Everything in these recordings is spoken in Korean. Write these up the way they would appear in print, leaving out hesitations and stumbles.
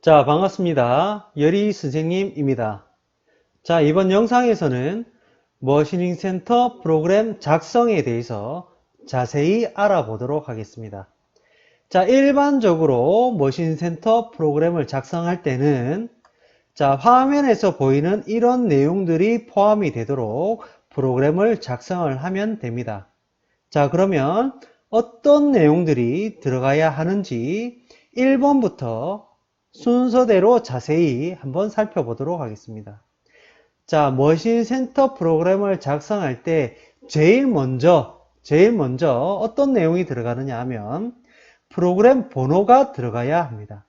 자, 반갑습니다. 여리 선생님입니다. 자, 이번 영상에서는 머신링 센터 프로그램 작성에 대해서 자세히 알아보도록 하겠습니다. 자, 일반적으로 머신 센터 프로그램을 작성할 때는 자, 화면에서 보이는 이런 내용들이 포함이 되도록 프로그램을 작성을 하면 됩니다. 자, 그러면 어떤 내용들이 들어가야 하는지 1번부터 순서대로 자세히 한번 살펴보도록 하겠습니다. 자, 머신 센터 프로그램을 작성할 때 제일 먼저 어떤 내용이 들어가느냐 하면 프로그램 번호가 들어가야 합니다.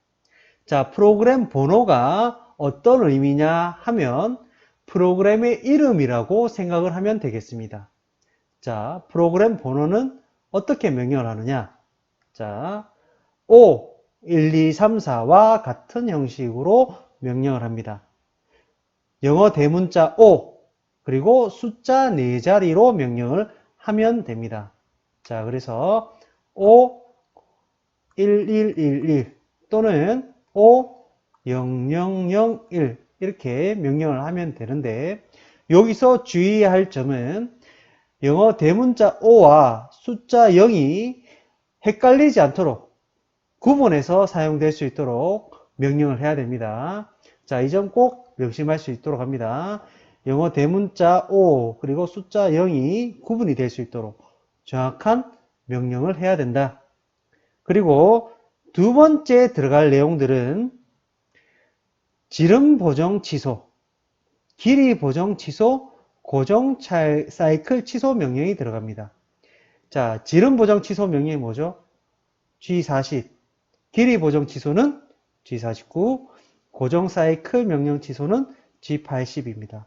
자, 프로그램 번호가 어떤 의미냐 하면 프로그램의 이름이라고 생각을 하면 되겠습니다. 자, 프로그램 번호는 어떻게 명령을 하느냐? 자, 5, 1, 2, 3, 4와 같은 형식으로 명령을 합니다. 영어 대문자 O, 그리고 숫자 4자리로 명령을 하면 됩니다. 자, 그래서 O, 1111 또는 O, 0001 이렇게 명령을 하면 되는데 여기서 주의할 점은 영어 대문자 O와 숫자 0이 헷갈리지 않도록 구분해서 사용될 수 있도록 명령을 해야 됩니다. 자, 이 점 꼭 명심할 수 있도록 합니다. 영어 대문자 O 그리고 숫자 0이 구분이 될 수 있도록 정확한 명령을 해야 된다. 그리고 두 번째 들어갈 내용들은 지름 보정 취소, 길이 보정 취소, 고정 사이클 취소 명령이 들어갑니다. 자, 지름 보정 취소 명령이 뭐죠? G40. 길이 보정 취소는 G49. 고정 사이클 명령 취소는 G80입니다.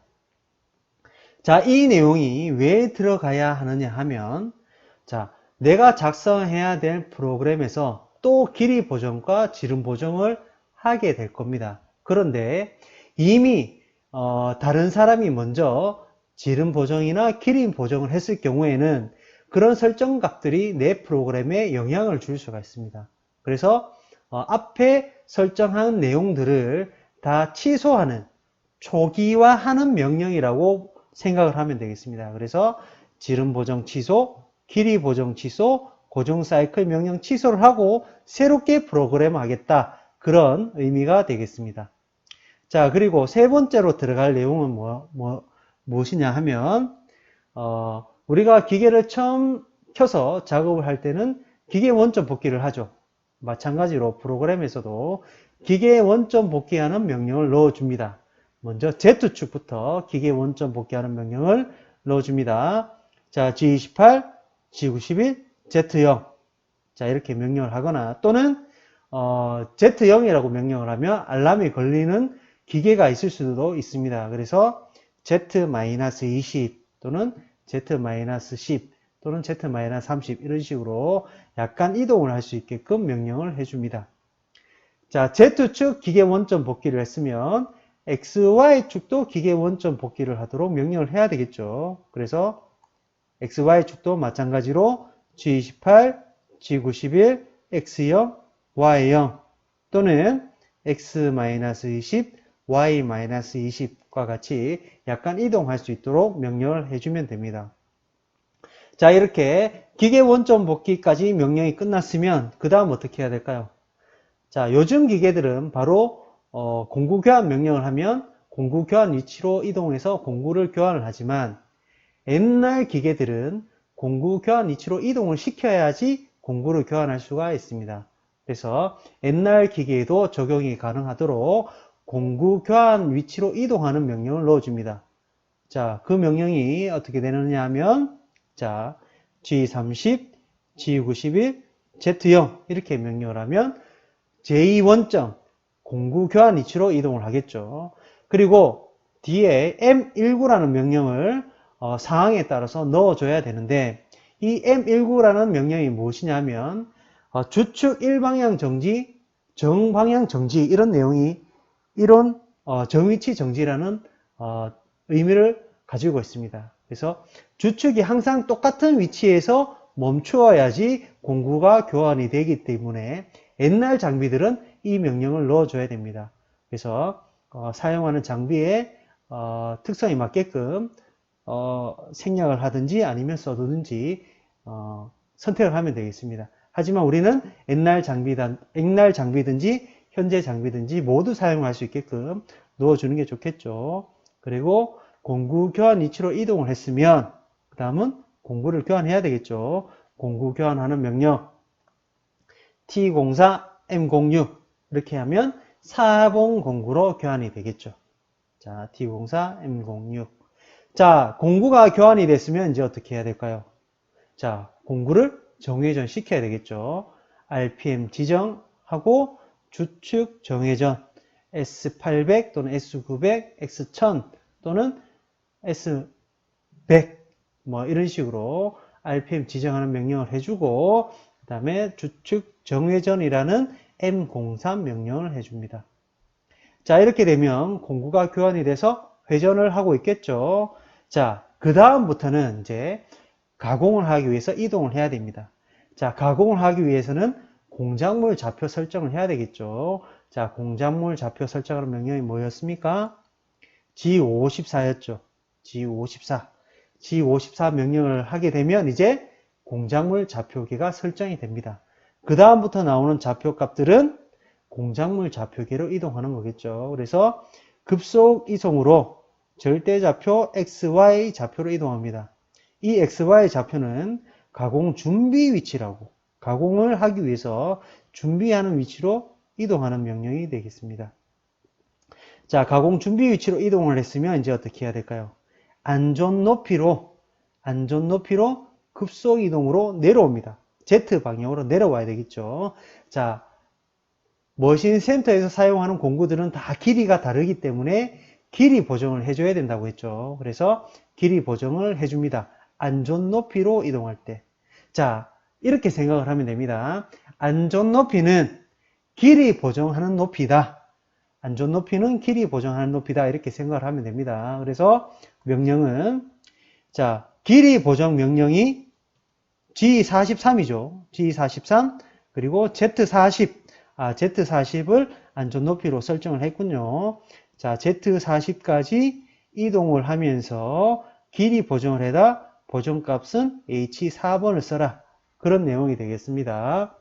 자, 이 내용이 왜 들어가야 하느냐 하면, 자, 내가 작성해야 될 프로그램에서 또 길이 보정과 지름 보정을 하게 될 겁니다. 그런데 이미 다른 사람이 먼저 지름 보정이나 길이 보정을 했을 경우에는 그런 설정 값들이 내 프로그램에 영향을 줄 수가 있습니다. 그래서 앞에 설정한 내용들을 다 취소하는, 초기화하는 명령이라고 생각을 하면 되겠습니다. 그래서 지름 보정 취소, 길이 보정 취소, 고정 사이클 명령 취소를 하고 새롭게 프로그램 하겠다. 그런 의미가 되겠습니다. 자, 그리고 세 번째로 들어갈 내용은 무엇이냐 하면 우리가 기계를 처음 켜서 작업을 할 때는 기계 원점 복귀를 하죠. 마찬가지로 프로그램에서도 기계 원점 복귀하는 명령을 넣어줍니다. 먼저 Z축부터 기계 원점 복귀하는 명령을 넣어줍니다. 자, G28, G91, Z0. 자, 이렇게 명령을 하거나 또는 Z0이라고 명령을 하면 알람이 걸리는 기계가 있을 수도 있습니다. 그래서 Z-20 또는 Z-10 또는 Z-30 이런 식으로 약간 이동을 할 수 있게끔 명령을 해줍니다. 자, Z축 기계 원점 복귀를 했으면 XY축도 기계 원점 복귀를 하도록 명령을 해야 되겠죠. 그래서 XY축도 마찬가지로 G28, G91, X0, Y0 또는 X-20, Y-20과 같이 약간 이동할 수 있도록 명령을 해주면 됩니다. 자, 이렇게 기계 원점 복귀까지 명령이 끝났으면 그 다음 어떻게 해야 될까요? 자, 요즘 기계들은 바로 공구 교환 명령을 하면 공구 교환 위치로 이동해서 공구를 교환을 하지만 옛날 기계들은 공구 교환 위치로 이동을 시켜야지 공구를 교환할 수가 있습니다. 그래서 옛날 기계에도 적용이 가능하도록 공구 교환 위치로 이동하는 명령을 넣어줍니다. 자, 그 명령이 어떻게 되느냐 하면 자, G30, G91, Z0 이렇게 명령을 하면 제2 원점 공구 교환 위치로 이동을 하겠죠. 그리고 뒤에 M19라는 명령을 상황에 따라서 넣어줘야 되는데 이 M19라는 명령이 무엇이냐면 주축 1방향 정지, 정방향 정지 이런 내용이 이런 정위치 정지라는 의미를 가지고 있습니다. 그래서 주축이 항상 똑같은 위치에서 멈추어야지 공구가 교환이 되기 때문에 옛날 장비들은 이 명령을 넣어줘야 됩니다. 그래서 사용하는 장비의 특성에 맞게끔 생략을 하든지 아니면 써두든지 선택을 하면 되겠습니다. 하지만 우리는 옛날 장비든지 현재 장비든지 모두 사용할 수 있게끔 넣어주는 게 좋겠죠. 그리고 공구 교환 위치로 이동을 했으면 그 다음은 공구를 교환해야 되겠죠. 공구 교환하는 명령 T04 M06 이렇게 하면 4봉 공구로 교환이 되겠죠. 자, T04 M06. 자, 공구가 교환이 됐으면 이제 어떻게 해야 될까요? 자, 공구를 정회전 시켜야 되겠죠. RPM 지정하고 주축 정회전 S800 또는 S900, X1000 또는 S100 뭐 이런 식으로 RPM 지정하는 명령을 해주고 그 다음에 주축 정회전이라는 M03 명령을 해줍니다. 자, 이렇게 되면 공구가 교환이 돼서 회전을 하고 있겠죠. 자, 그 다음부터는 이제 가공을 하기 위해서 이동을 해야 됩니다. 자, 가공을 하기 위해서는 공작물 좌표 설정을 해야 되겠죠. 자, 공작물 좌표 설정하는 명령이 뭐였습니까? G54였죠. G54. G54 명령을 하게 되면 이제 공작물 좌표계가 설정이 됩니다. 그 다음부터 나오는 좌표 값들은 공작물 좌표계로 이동하는 거겠죠. 그래서 급속 이송으로 절대좌표 XY 좌표로 이동합니다. 이 XY 좌표는 가공 준비 위치라고 가공을 하기 위해서 준비하는 위치로 이동하는 명령이 되겠습니다. 자, 가공 준비 위치로 이동을 했으면 이제 어떻게 해야 될까요? 안전 높이로 급속 이동으로 내려옵니다. Z 방향으로 내려와야 되겠죠. 자, 머신 센터에서 사용하는 공구들은 다 길이가 다르기 때문에 길이 보정을 해줘야 된다고 했죠. 그래서 길이 보정을 해줍니다. 안전 높이로 이동할 때. 자, 이렇게 생각을 하면 됩니다. 안전 높이는 길이 보정하는 높이다. 안전 높이는 길이 보정하는 높이다. 이렇게 생각을 하면 됩니다. 그래서 명령은 자, 길이 보정 명령이 G43이죠. G43 그리고 Z40 Z40을 안전 높이로 설정을 했군요. 자, Z40까지 이동을 하면서 길이 보정을 해다 보정값은 H4번을 써라. 그런 내용이 되겠습니다.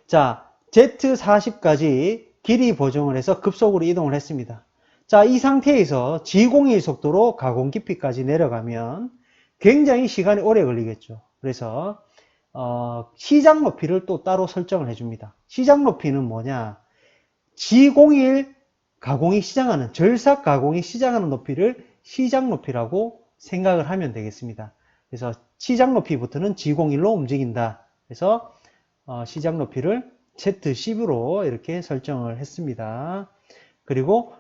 자, Z40까지 길이 보정을 해서 급속으로 이동을 했습니다. 자, 이 상태에서 G01 속도로 가공 깊이까지 내려가면 굉장히 시간이 오래 걸리겠죠. 그래서 시작 높이를 또 따로 설정을 해줍니다. 시작 높이는 뭐냐? G01 가공이 시작하는, 절삭 가공이 시작하는 높이를 시작 높이라고 생각을 하면 되겠습니다. 그래서 시작 높이부터는 G01로 움직인다. 그래서 시작 높이를 Z10으로 이렇게 설정을 했습니다. 그리고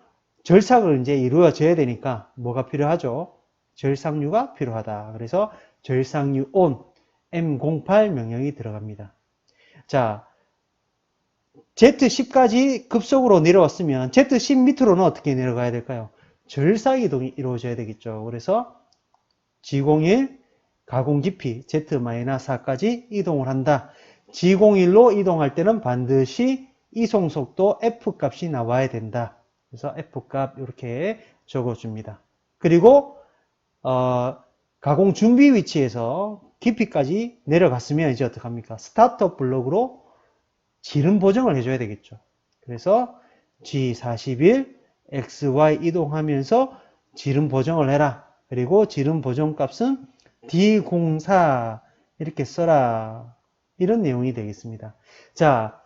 절삭을 이제 이루어져야 되니까 뭐가 필요하죠? 절삭류가 필요하다. 그래서 절삭류 ON M08 명령이 들어갑니다. 자, Z10까지 급속으로 내려왔으면 Z10 밑으로는 어떻게 내려가야 될까요? 절삭 이동이 이루어져야 되겠죠. 그래서 G01 가공 깊이 Z-4까지 이동을 한다. G01로 이동할 때는 반드시 이송 속도 F 값이 나와야 된다. 그래서 F 값 이렇게 적어줍니다. 그리고 가공 준비 위치에서 깊이까지 내려갔으면 이제 어떡합니까? 스타트업 블록으로 지름 보정을 해줘야 되겠죠. 그래서 G41, XY 이동하면서 지름 보정을 해라. 그리고 지름 보정 값은 D04 이렇게 써라. 이런 내용이 되겠습니다. 자,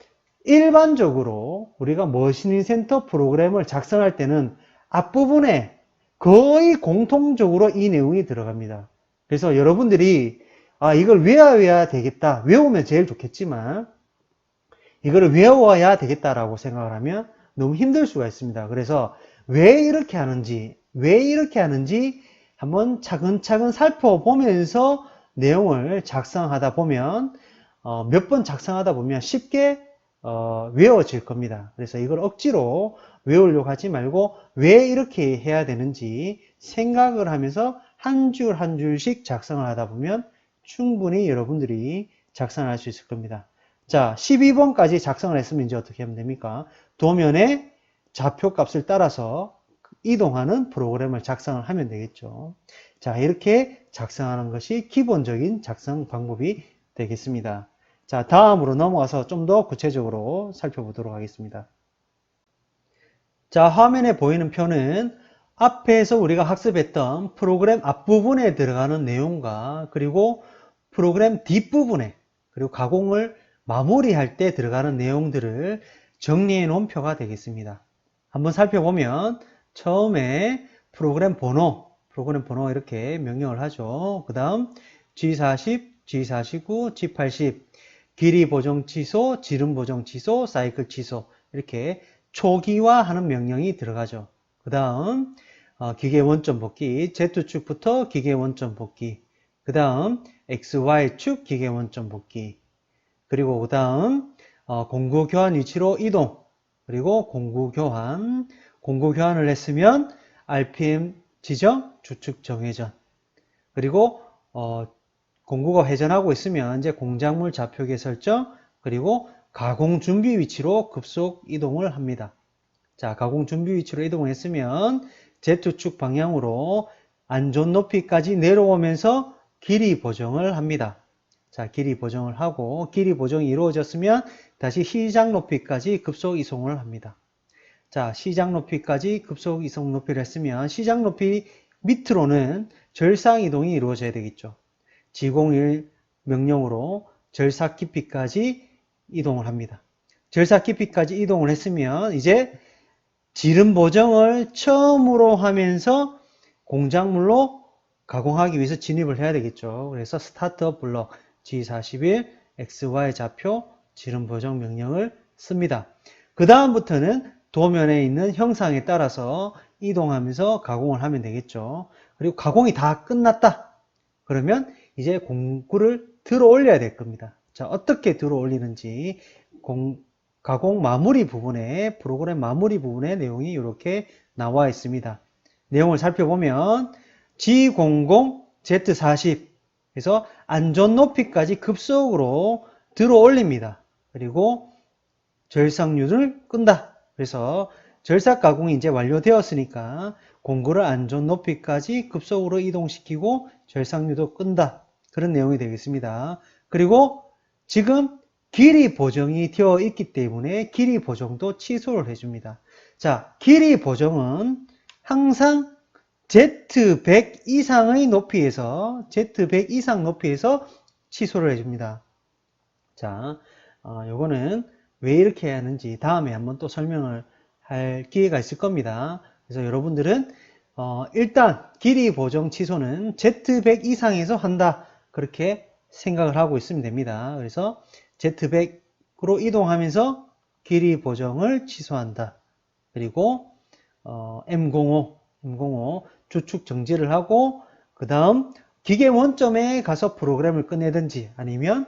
일반적으로 우리가 머신인 센터 프로그램을 작성할 때는 앞부분에 거의 공통적으로 이 내용이 들어갑니다. 그래서 여러분들이 이걸 외워야 되겠다. 외우면 제일 좋겠지만 이거를 외워야 되겠다라고 생각을 하면 너무 힘들 수가 있습니다. 그래서 왜 이렇게 하는지 한번 차근차근 살펴보면서 내용을 작성하다 보면 몇 번 작성하다 보면 쉽게 외워질 겁니다. 그래서 이걸 억지로 외우려고 하지 말고 왜 이렇게 해야 되는지 생각을 하면서 한 줄 한 줄씩 작성을 하다 보면 충분히 여러분들이 작성할 수 있을 겁니다. 자, 12번까지 작성을 했으면 이제 어떻게 하면 됩니까? 도면의 좌표 값을 따라서 이동하는 프로그램을 작성을 하면 되겠죠. 자, 이렇게 작성하는 것이 기본적인 작성 방법이 되겠습니다. 자, 다음으로 넘어가서 좀 더 구체적으로 살펴보도록 하겠습니다. 자, 화면에 보이는 표는 앞에서 우리가 학습했던 프로그램 앞부분에 들어가는 내용과 그리고 프로그램 뒷부분에 그리고 가공을 마무리할 때 들어가는 내용들을 정리해 놓은 표가 되겠습니다. 한번 살펴보면 처음에 프로그램 번호 이렇게 명령을 하죠. 그 다음 G40, G49, G80 길이 보정 취소, 지름 보정 취소, 사이클 취소 이렇게 초기화하는 명령이 들어가죠. 그 다음 기계 원점 복귀, Z축부터 기계 원점 복귀, 그 다음 XY축 기계 원점 복귀, 그리고 그 다음 공구 교환 위치로 이동, 그리고 공구 교환을 했으면 RPM 지정, 주축 정회전, 그리고 공구가 회전하고 있으면 이제 공작물 좌표계 설정, 그리고 가공 준비 위치로 급속 이동을 합니다. 자, 가공 준비 위치로 이동을 했으면 Z축 방향으로 안전 높이까지 내려오면서 길이 보정을 합니다. 자, 길이 보정을 하고 길이 보정이 이루어졌으면 다시 시작 높이까지 급속 이송을 합니다. 자, 시작 높이까지 급속 이송 높이를 했으면 시작 높이 밑으로는 절상 이동이 이루어져야 되겠죠. G01 명령으로 절삭 깊이까지 이동을 합니다. 절삭 깊이까지 이동을 했으면 이제 지름 보정을 처음으로 하면서 공작물로 가공하기 위해서 진입을 해야 되겠죠. 그래서 스타트업 블럭 G41 XY 좌표 지름 보정 명령을 씁니다. 그 다음부터는 도면에 있는 형상에 따라서 이동하면서 가공을 하면 되겠죠. 그리고 가공이 다 끝났다. 그러면 이제 공구를 들어 올려야 될 겁니다. 자, 어떻게 들어 올리는지 가공 마무리 부분에 프로그램 마무리 부분에 내용이 이렇게 나와 있습니다. 내용을 살펴보면 G00, Z40 그래서 안전 높이까지 급속으로 들어 올립니다. 그리고 절삭률을 끈다. 그래서 절삭 가공이 이제 완료되었으니까 공구를 안전 높이까지 급속으로 이동시키고 절삭률도 끈다. 그런 내용이 되겠습니다. 그리고 지금 길이 보정이 되어 있기 때문에 길이 보정도 취소를 해줍니다. 자, 길이 보정은 항상 Z100 이상의 높이에서 Z100 이상 높이에서 취소를 해줍니다. 자, 요거는 왜 이렇게 해야 하는지 다음에 한번 또 설명을 할 기회가 있을 겁니다. 그래서 여러분들은 일단 길이 보정 취소는 Z100 이상에서 한다. 그렇게 생각을 하고 있으면 됩니다. 그래서 Z100으로 이동하면서 길이 보정을 취소한다. 그리고 M05 주축 정지를 하고 그 다음 기계 원점에 가서 프로그램을 끝내든지 아니면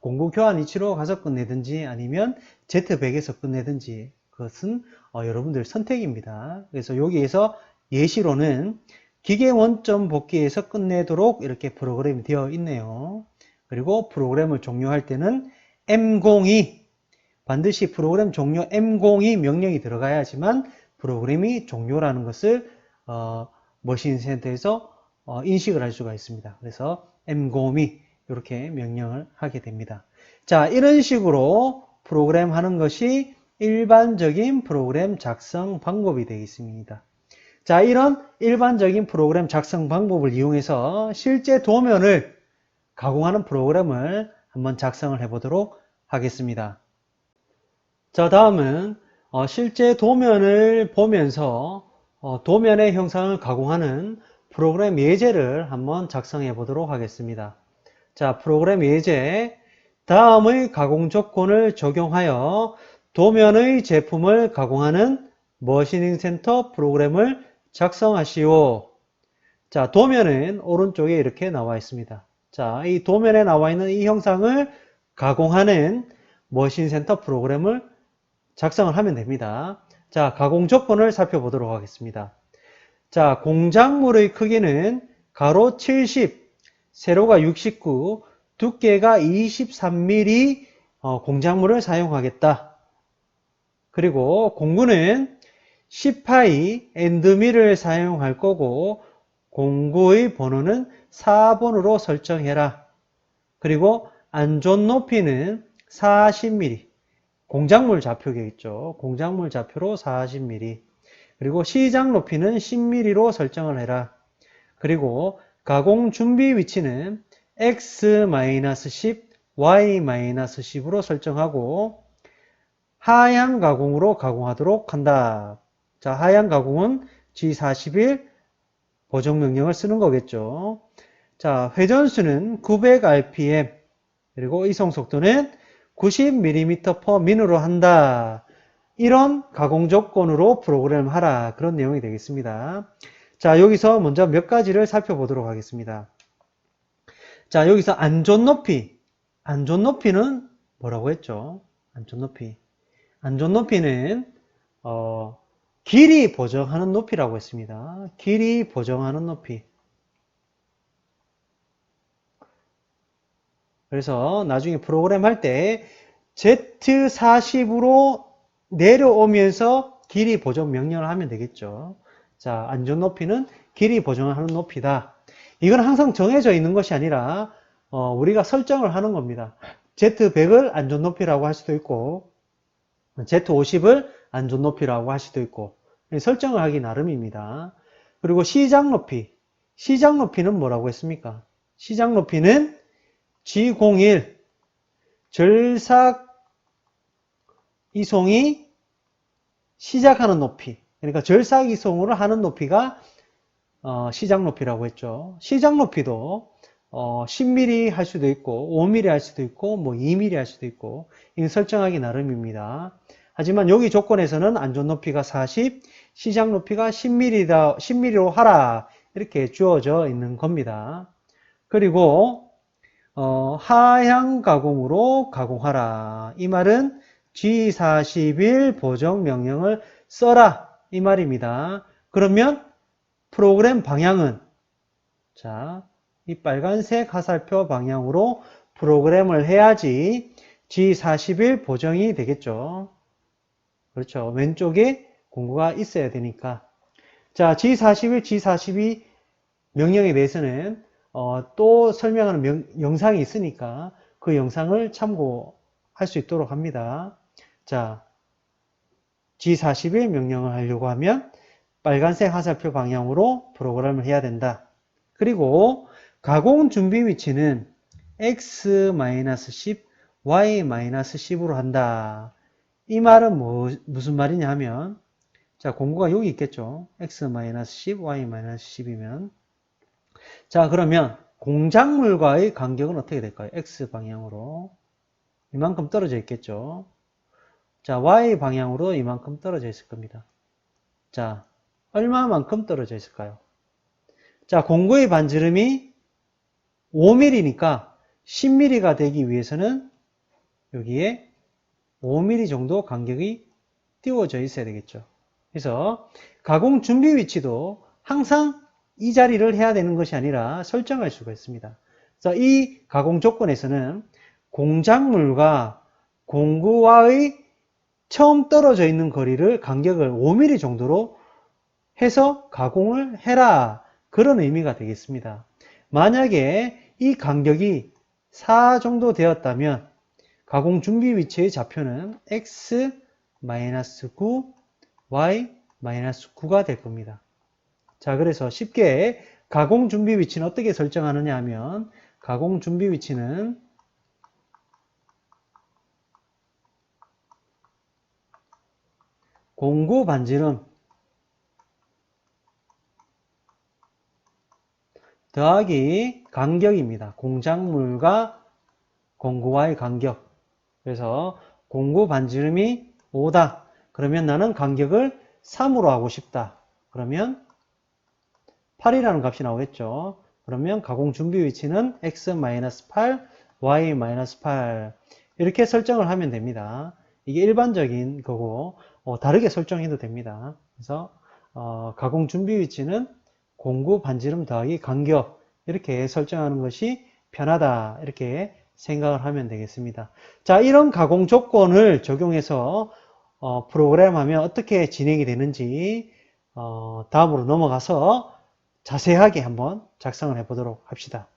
공구 교환 위치로 가서 끝내든지 아니면 Z100에서 끝내든지 그것은 여러분들 선택입니다. 그래서 여기에서 예시로는 기계 원점 복귀에서 끝내도록 이렇게 프로그램이 되어 있네요. 그리고 프로그램을 종료할 때는 M02 반드시 프로그램 종료 M02 명령이 들어가야지만 프로그램이 종료라는 것을 머신 센터에서 인식을 할 수가 있습니다. 그래서 M02 이렇게 명령을 하게 됩니다. 자, 이런 식으로 프로그램 하는 것이 일반적인 프로그램 작성 방법이 되겠습니다. 자, 이런 일반적인 프로그램 작성 방법을 이용해서 실제 도면을 가공하는 프로그램을 한번 작성을 해보도록 하겠습니다. 자, 다음은 실제 도면을 보면서 도면의 형상을 가공하는 프로그램 예제를 한번 작성해 보도록 하겠습니다. 자, 프로그램 예제 다음의 가공 조건을 적용하여 도면의 제품을 가공하는 머시닝 센터 프로그램을 작성하시오. 자, 도면은 오른쪽에 이렇게 나와 있습니다. 자, 이 도면에 나와 있는 이 형상을 가공하는 머신 센터 프로그램을 작성을 하면 됩니다. 자, 가공 조건을 살펴보도록 하겠습니다. 자, 공작물의 크기는 가로 70, 세로가 69, 두께가 23mm, 공작물을 사용하겠다. 그리고 공구는 10파이 엔드밀을 사용할 거고 공구의 번호는 4번으로 설정해라. 그리고 안전 높이는 40mm. 공작물 좌표겠죠. 공작물 좌표로 40mm. 그리고 시작 높이는 10mm로 설정을 해라. 그리고 가공 준비 위치는 X-10, Y-10으로 설정하고 하향 가공으로 가공하도록 한다. 자, 하향 가공은 G41 보정 명령을 쓰는 거겠죠. 자, 회전수는 900rpm, 그리고 이송 속도는 90mm/min으로 한다. 이런 가공 조건으로 프로그램하라. 그런 내용이 되겠습니다. 자, 여기서 먼저 몇 가지를 살펴보도록 하겠습니다. 자, 여기서 안전 높이. 안전 높이는 뭐라고 했죠? 안전 높이. 안전 높이는 길이 보정하는 높이라고 했습니다. 길이 보정하는 높이. 그래서 나중에 프로그램 할 때 Z40으로 내려오면서 길이 보정 명령을 하면 되겠죠. 자, 안전 높이는 길이 보정을 하는 높이다. 이건 항상 정해져 있는 것이 아니라 우리가 설정을 하는 겁니다. Z100을 안전 높이라고 할 수도 있고 Z50을 안전 높이라고 할 수도 있고 설정을 하기 나름입니다. 그리고 시작 높이. 시작 높이는 뭐라고 했습니까? 시작 높이는 G01 절삭 이송이 시작하는 높이. 그러니까 절삭 이송을 하는 높이가 시작 높이라고 했죠. 시작 높이도 10mm 할 수도 있고 5mm 할 수도 있고 뭐 2mm 할 수도 있고 이건 설정하기 나름입니다. 하지만 여기 조건에서는 안전 높이가 40, 시작 높이가 10mm로 하라 이렇게 주어져 있는 겁니다. 그리고 하향 가공으로 가공하라. 이 말은 G41 보정 명령을 써라. 이 말입니다. 그러면 프로그램 방향은 자, 이 빨간색 화살표 방향으로 프로그램을 해야지 G41 보정이 되겠죠. 그렇죠. 왼쪽에 공구가 있어야 되니까. 자, G41, G42 명령에 대해서는 또 설명하는 영상이 있으니까 그 영상을 참고할 수 있도록 합니다. 자, G41 명령을 하려고 하면 빨간색 화살표 방향으로 프로그램을 해야 된다. 그리고 가공 준비 위치는 X-10, Y-10으로 한다. 이 말은 무슨 말이냐 하면 자, 공구가 여기 있겠죠. X-10, Y-10이면 자, 그러면 공작물과의 간격은 어떻게 될까요? X 방향으로 이만큼 떨어져 있겠죠. 자, Y 방향으로 이만큼 떨어져 있을 겁니다. 자, 얼마만큼 떨어져 있을까요? 자, 공구의 반지름이 5mm니까 10mm가 되기 위해서는 여기에 5mm 정도 간격이 띄워져 있어야 되겠죠. 그래서 가공 준비 위치도 항상 이 자리를 해야 되는 것이 아니라 설정할 수가 있습니다. 그래서 이 가공 조건에서는 공작물과 공구와의 처음 떨어져 있는 거리를 간격을 5mm 정도로 해서 가공을 해라. 그런 의미가 되겠습니다. 만약에 이 간격이 4 정도 되었다면 가공 준비 위치의 좌표는 X-9, Y-9가 될 겁니다. 자, 그래서 쉽게 가공 준비 위치는 어떻게 설정하느냐 하면 가공 준비 위치는 공구 반지름 더하기 간격입니다. 공작물과 공구와의 간격. 그래서 공구 반지름이 5다. 그러면 나는 간격을 3으로 하고 싶다. 그러면 8이라는 값이 나오겠죠. 그러면 가공 준비 위치는 X-8, Y-8 이렇게 설정을 하면 됩니다. 이게 일반적인 거고 다르게 설정해도 됩니다. 그래서 가공 준비 위치는 공구 반지름 더하기 간격 이렇게 설정하는 것이 편하다 이렇게 생각을 하면 되겠습니다. 자, 이런 가공 조건을 적용해서 프로그램하면 어떻게 진행이 되는지 다음으로 넘어가서 자세하게 한번 작성을 해보도록 합시다.